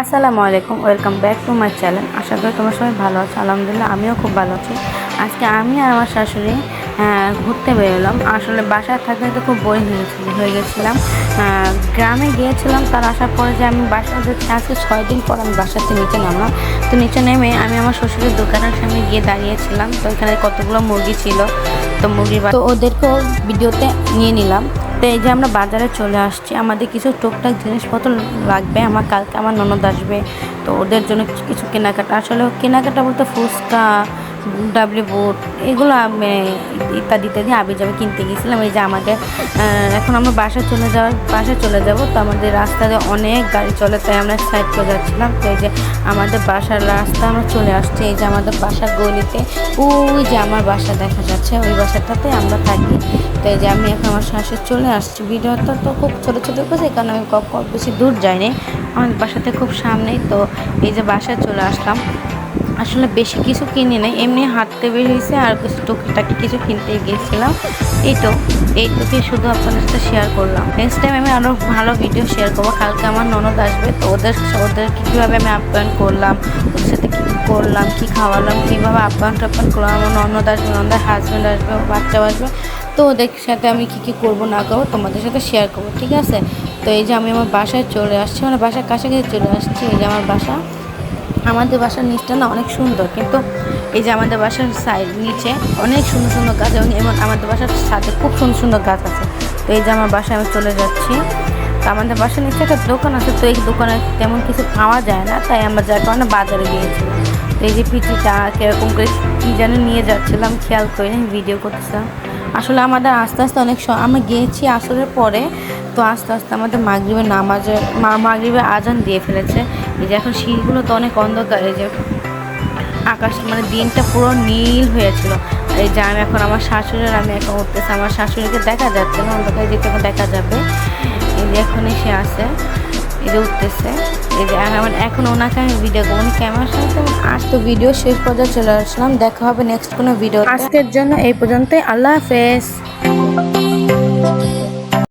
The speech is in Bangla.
আসসালামু আলাইকুম, welcome back to my channel. আশা করি তোমরা সবাই ভালো আছো। আলহামদুলিল্লাহ আমিও খুব ভালো আছি। আজকে আমি আর আমার শাশুড়ি ঘুরতে বেরোলাম। আসলে বাসায় থাকতে তো খুব বোরিং হয়ে গেছিলাম। গ্রামে গিয়েছিলাম, তার আসার পরে যে আমি বাসায় যাচ্ছি, আজকে 6 দিন পর আমি বাসাতে নিচে নামলাম। তো নিচে নেমে আমি আমার শ্বশুরের দোকানের সামনে গিয়ে দাঁড়িয়েছিলাম। তো এখানে কতগুলো মুরগি ছিল, তো তো ওদেরকেও ভিডিওতে নিয়ে নিলাম। তো এই যে আমরা বাজারে চলে আসছি, আমাদের কিছু টুকটাক জিনিসপত্র লাগবে। কালকে আমার ননদ আসবে, তো ওদের জন্য কিছু কেনাকাটা, আসলে কেনাকাটা বলতে ফুচকা, ডাবলি বুট, এগুলো ইত্যাদি ইত্যাদি আবি যাবে কিনতে গিয়েছিলাম। এই যে আমাদের এখন আমরা বাসায় চলে যাব। তো আমাদের রাস্তাতে অনেক গাড়ি চলে, তাই আমরা সাইড করে যাচ্ছিলাম। তো এই যে আমাদের বাসার রাস্তা আমরা চলে আসছি। এই যে আমাদের বাসার গলিতে ওই যে আমার বাসা দেখা যাচ্ছে, ওই বাসাটাতে আমরা থাকি। তো এই যে আমি এখন আমার শাশুড়ি চলে আসছি। ভিডিওটা তো খুব ছোটো ছোটো করছে, কারণ আমি বেশি দূর যাইনি, আমাদের বাসাতে খুব সামনেই। তো এই যে বাসায় চলে আসলাম। আসলে বেশি কিছু কিনি নাই, এমনি হাঁটতে বের হয়েছে, আর কিছু টুকিটাকি কিছু কিনতে গিয়েছিলাম। এইটুকুই শুধু আপনাদের সাথে শেয়ার করলাম। নেক্সট টাইম আমি আরও ভালো ভিডিও শেয়ার করবো। কালকে আমার ননদ আসবে, তো ওদের কীভাবে আমি আপ্যায়ন করলাম, ওদের সাথে কী করলাম, কী খাওয়ালাম, কীভাবে আপ্যায়ন টাপ্যায়ন করলাম। আমার ননদ আসবে, ননদের হাজব্যান্ড আসবে, বাচ্চাও আসবে। তো ওদের সাথে আমি কী করবো না করবো তোমাদের সাথে শেয়ার করবো, ঠিক আছে? তো এই যে আমি আমার বাসায় চলে আসছি, মানে বাসার কাছাকাছি চলে আসছি। এই যে আমার বাসা, আমাদের বাসার নিচটা না অনেক সুন্দর, কিন্তু এই যে আমাদের বাসার নিচে অনেক সুন্দর সুন্দর গাছ, এবং আমাদের বাসার সাথে খুব সুন্দর সুন্দর গাছ আছে। তো এই যে আমার বাসায় আমি চলে যাচ্ছি। তো আমাদের বাসার নিচে একটা দোকান আছে, তো এই দোকানে তেমন কিছু পাওয়া যায় না, তাই আমরা যার কারণে বাজারে গিয়েছিলাম। তো এই যে পিচিটা কীরকম করে কী যেন নিয়ে যাচ্ছিলাম, খেয়াল করে ভিডিও করতেছিলাম। আসলে আমাদের আস্তে আস্তে আমরা গিয়েছি আসরের পরে, তো আস্তে আস্তে আমাদের মাগরিবের আজান দিয়ে ফেলেছে। এই যে এখন সিঁড়িগুলো তো অনেক অন্ধকার, এই যে আকাশ মানে দিনটা পুরো নীল হয়েছিল। আর এই যে আমি এখন উঠতেছে, আমার শাশুড়িকে দেখা যাচ্ছে না, অন্ধকারে যেতে দেখা যাবে। এই যে এখন এসে আসে, এই যে উঠতেছে। এই যে এখন ওনাকে আমি ভিডিও করবো, উনি ক্যামেরার সাথে। আজ তো ভিডিও শেষ পর্যায়ে চলে আসলাম, দেখা হবে নেক্সট কোনো ভিডিও। আজকের জন্য এই পর্যন্তই, আল্লাহ হাফেজ।